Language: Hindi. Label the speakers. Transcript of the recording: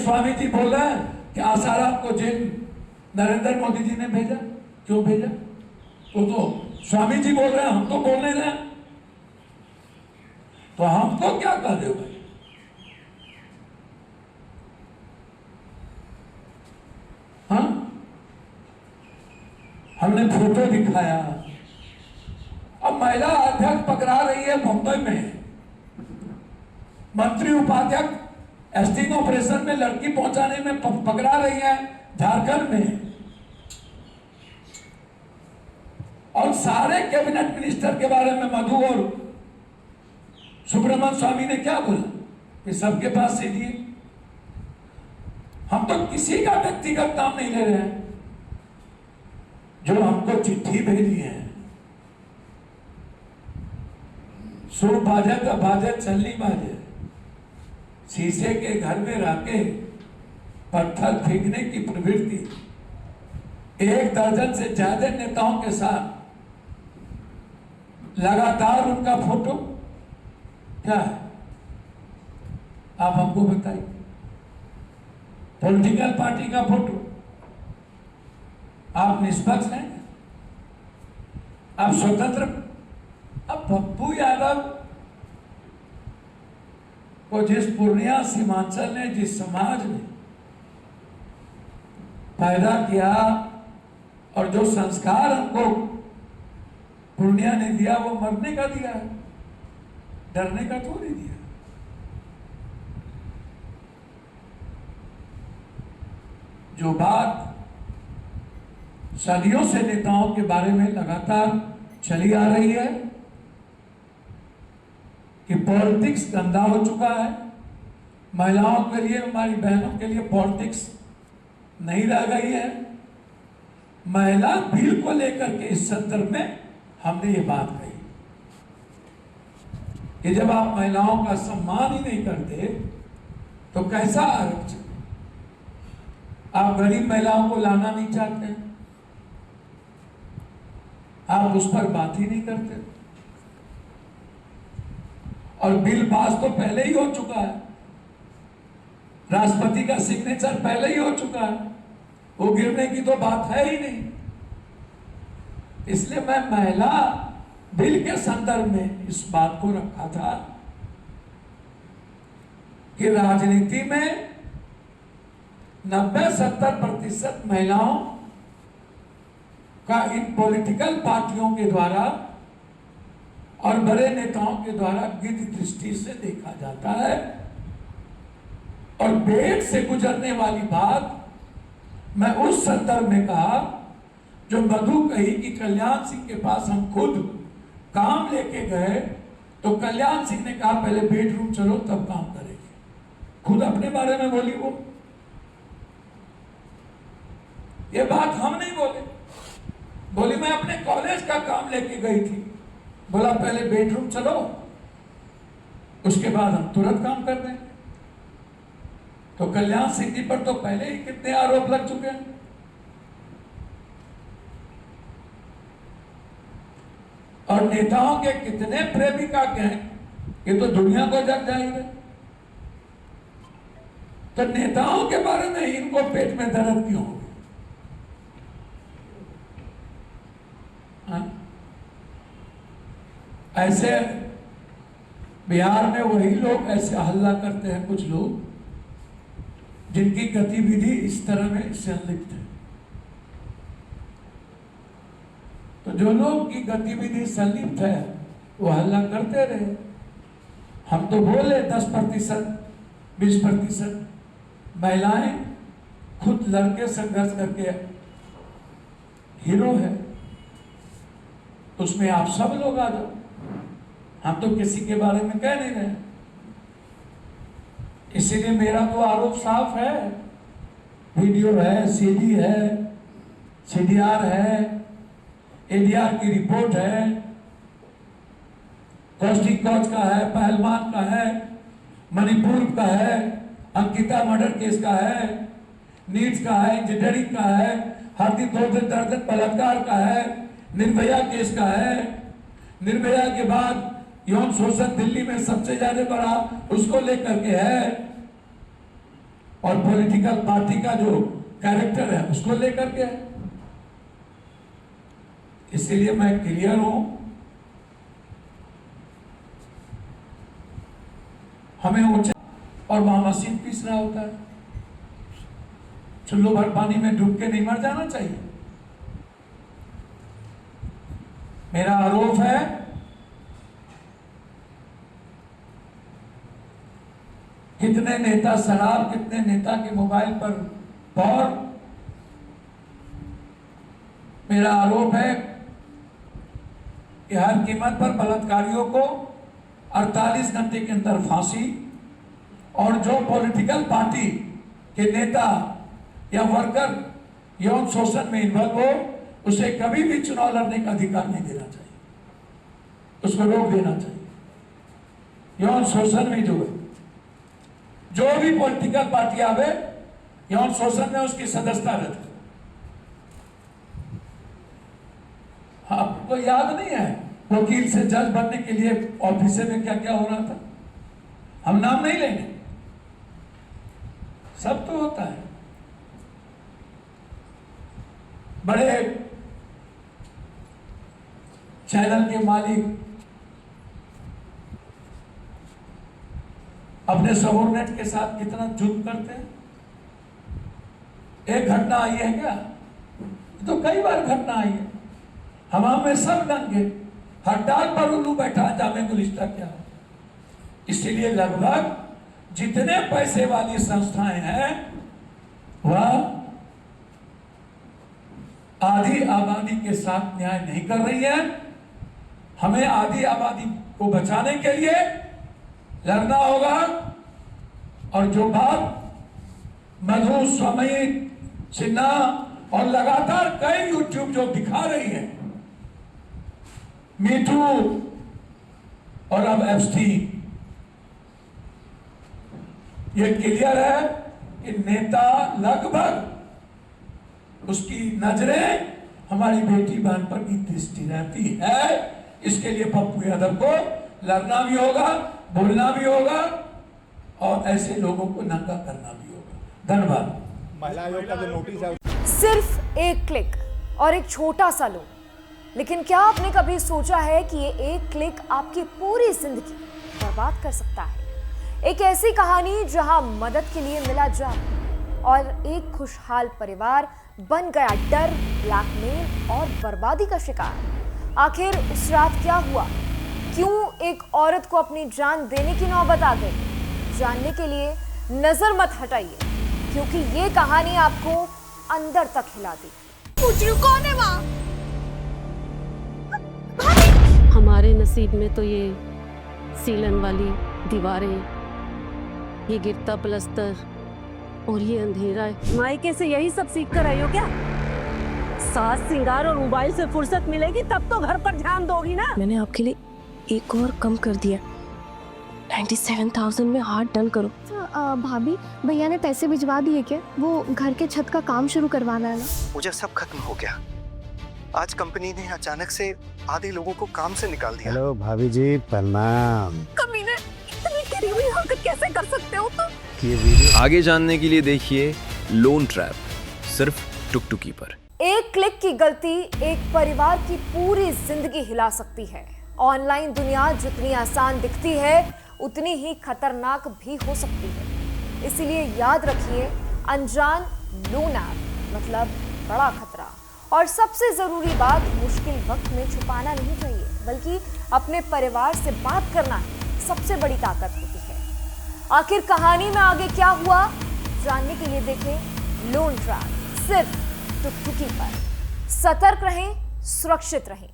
Speaker 1: स्वामी जी बोल रहे हैं कि आसाराम को जेल नरेंद्र मोदी जी ने भेजा, क्यों भेजा? तो स्वामी जी बोल रहे हैं, हम तो बोल नहीं रहे, तो हमको क्या कर रहे हो भाई? हाँ, हमने फोटो दिखाया। अब महिला अध्यक्ष पकड़ा रही है मुंबई में, मंत्री उपाध्यक्ष एस्टिंग ऑपरेशन में लड़की पहुंचाने में पकड़ा रही है झारखंड में, और सारे कैबिनेट मिनिस्टर के बारे में मधु और सुब्रमण्यम स्वामी ने क्या बोला कि सबके पास सीधी है। हम तो किसी का व्यक्तिगत नाम नहीं ले रहे हैं, जो हमको चिट्ठी भेजी है, सुर बाजे का बाजे चलनी बाजे, शीशे के घर में रहके पत्थर फेंकने की प्रवृत्ति, 1 दर्जन से ज्यादा नेताओं के साथ लगातार उनका फोटो क्या है, आप हमको बताइए। पॉलिटिकल पार्टी का फोटो, आप निष्पक्ष हैं, आप स्वतंत्र। अब पप्पू यादव को जिस पूर्णिया सीमांचल ने, जिस समाज ने पैदा किया और जो संस्कार हमको पूर्णिया ने दिया, वो मरने का दिया है, डरने का तो नहीं दिया। जो बात सदियों से नेताओं के बारे में लगातार चली आ रही है कि पॉलिटिक्स गंदा हो चुका है, महिलाओं के लिए, हमारी बहनों के लिए पॉलिटिक्स नहीं रह गई है। महिला बिल को लेकर के इस संदर्भ में हमने ये बात कही कि जब आप महिलाओं का सम्मान ही नहीं करते तो कैसा आरक्षण? आप गरीब महिलाओं को लाना नहीं चाहते, आप उस पर बात ही नहीं करते, और बिल पास तो पहले ही हो चुका है, राष्ट्रपति का सिग्नेचर पहले ही हो चुका है, वो गिरने की तो बात है ही नहीं। इसलिए मैं महिला बिल के संदर्भ में इस बात को रखा था कि राजनीति में 90-70% महिलाओं का इन पॉलिटिकल पार्टियों के द्वारा और बड़े नेताओं के द्वारा गिद्ध दृष्टि से देखा जाता है। और पेट से गुजरने वाली बात मैं उस संदर्भ में कहा जो मधु कही कि कल्याण सिंह के पास हम खुद काम लेके गए, तो कल्याण सिंह ने कहा पहले बेडरूम चलो तब काम करेंगे, खुद अपने बारे में बोली वो। ये बात हम नहीं बोले, बोली मैं अपने कॉलेज का काम लेके गई थी, बोला पहले बेडरूम चलो उसके बाद हम तुरंत काम कर देंगे। तो कल्याण सिंह जी पर तो पहले ही कितने आरोप लग चुके हैं। और नेताओं के कितने प्रेमिका के हैं, ये तो दुनिया को जग जाएंगे। तो नेताओं के बारे में इनको पेट में दर्द क्यों हो? ऐसे बिहार में वही लोग ऐसे हल्ला करते हैं, कुछ लोग जिनकी गतिविधि इस तरह में संलिप्त है। तो जो लोग की गतिविधि संलिप्त है वो हल्ला करते रहे। हम तो बोले 10%, 20% महिलाएं खुद लड़के संघर्ष करके हीरो है, उसमें आप सब लोग आ जाओ। हम तो किसी के बारे में कह नहीं रहे, इसीलिए मेरा तो आरोप साफ है, वीडियो है, सीडी है, सीडीआर है, एडीआर की रिपोर्ट है, कॉस्टिंग कोच का है, पहलवान का है, मणिपुर का है, अंकिता मर्डर केस का है, नीट का है, इंजीनियरिंग का है, हाथी दर्जन बलात्कार का है, निर्भया केस का है, निर्भया के बाद यौन शोषण दिल्ली में सबसे ज्यादा बड़ा उसको लेकर के है। और पॉलिटिकल पार्टी का जो कैरेक्टर है उसको लेकर के है। इसीलिए मैं क्लियर हूं, हमें ऊंचा और वहां मशीन पीसना होता है। चुल्लू भर पानी में डूब के नहीं मर जाना चाहिए। मेरा आरोप है कितने नेता शराब, कितने नेता के मोबाइल पर और मेरा आरोप है कि हर कीमत पर बलात्कारियों को 48 घंटे के अंदर फांसी, और जो पॉलिटिकल पार्टी के नेता या वर्कर यौन शोषण में इन्वॉल्व हो उसे कभी भी चुनाव लड़ने का अधिकार नहीं देना चाहिए, उसको रोक देना चाहिए। यौन शोषण में जो भी पॉलिटिकल पार्टी आवे यौन शोषण में उसकी सदस्यता रद्द करो। आपको याद नहीं है वकील से जज बनने के लिए ऑफिस में क्या क्या हो रहा था? हम नाम नहीं लेंगे, सब तो होता है। बड़े चैनल के मालिक अपने सबोर्डिनेट के साथ कितना जुल्म करते हैं। एक घटना आई है क्या? तो कई बार घटना आई है। हमाम में सब नंगे, हड़ताल पर उल्लू बैठा, जामे गुलिस्ता क्या। इसीलिए लगभग जितने पैसे वाली संस्थाएं हैं वह आधी आबादी के साथ न्याय नहीं कर रही है। हमें आधी आबादी को बचाने के लिए लड़ना होगा। और जो बात मधु, स्वामी सिन्हा और लगातार कई यूट्यूब जो दिखा रही है, मीटू और अब एप्स्टीन, ये क्लियर है कि नेता लगभग उसकी नजरें हमारी बेटी बहन पर की दृष्टि रहती है। इसके लिए पप्पू यादव को लड़ना भी होगा, बोलना भी होगा और ऐसे लोगों को नंगा करना भी होगा। धन्यवाद।
Speaker 2: महिला आयोग का जो नोटिस है,
Speaker 3: सिर्फ एक क्लिक और एक छोटा सा लोग, लेकिन क्या आपने कभी सोचा है कि ये एक क्लिक आपकी पूरी जिंदगी बर्बाद कर सकता है? एक ऐसी कहानी जहां मदद के लिए मिला जब और एक खुशहाल परिवार बन गया डर, ब्लैकमेल और बर्बादी का शिकार। आखिर उस रात क्या हुआ? क्यों एक औरत को अपनी जान देने की नौबत आ गई? जानने के लिए नजर मत हटाइए, क्योंकि ये कहानी आपको अंदर तक हिला दी। पूछ रही कौन है वहां?
Speaker 4: हमारे नसीब में तो ये सीलन वाली दीवारें, ये गिरता प्लस्तर और ये अंधेरा है। मायके से यही सब सीख कर आई हो क्या? सास सिंगार और मोबाइल से फुर्सत मिलेगी तब तो घर पर ध्यान दोगी ना।
Speaker 5: मैंने आपके लिए एक और कम कर दिया, 97,000 में हार्ड डन करो।
Speaker 6: भाभी, भैया ने पैसे भिजवा दिए क्या? वो घर के छत का काम शुरू करवाना है ना।
Speaker 7: मुझे सब खत्म हो गया। आज कंपनी ने अचानक से आधे लोगों को काम से निकाल दिया।
Speaker 2: हेलो भाभी जी, प्रणाम।
Speaker 3: कमीने, इतनी गरीबी हरकत कैसे कर सकते हो तुम?
Speaker 2: ये वीडियो
Speaker 8: आगे जानने के लिए देखिए लोन ट्रैप, सिर्फ टुकटुकी पर।
Speaker 3: एक क्लिक की गलती एक परिवार की पूरी जिंदगी हिला सकती है। ऑनलाइन दुनिया जितनी आसान दिखती है उतनी ही खतरनाक भी हो सकती है। इसीलिए याद रखिए, अनजान लोन ऐप मतलब बड़ा खतरा। और सबसे जरूरी बात, मुश्किल वक्त में छुपाना नहीं चाहिए, बल्कि अपने परिवार से बात करना ही सबसे बड़ी ताकत होती है। आखिर कहानी में आगे क्या हुआ, जानने के लिए देखें लोन ट्रैप, सिर्फ टुकटुकी पर। सतर्क रहें, सुरक्षित रहें।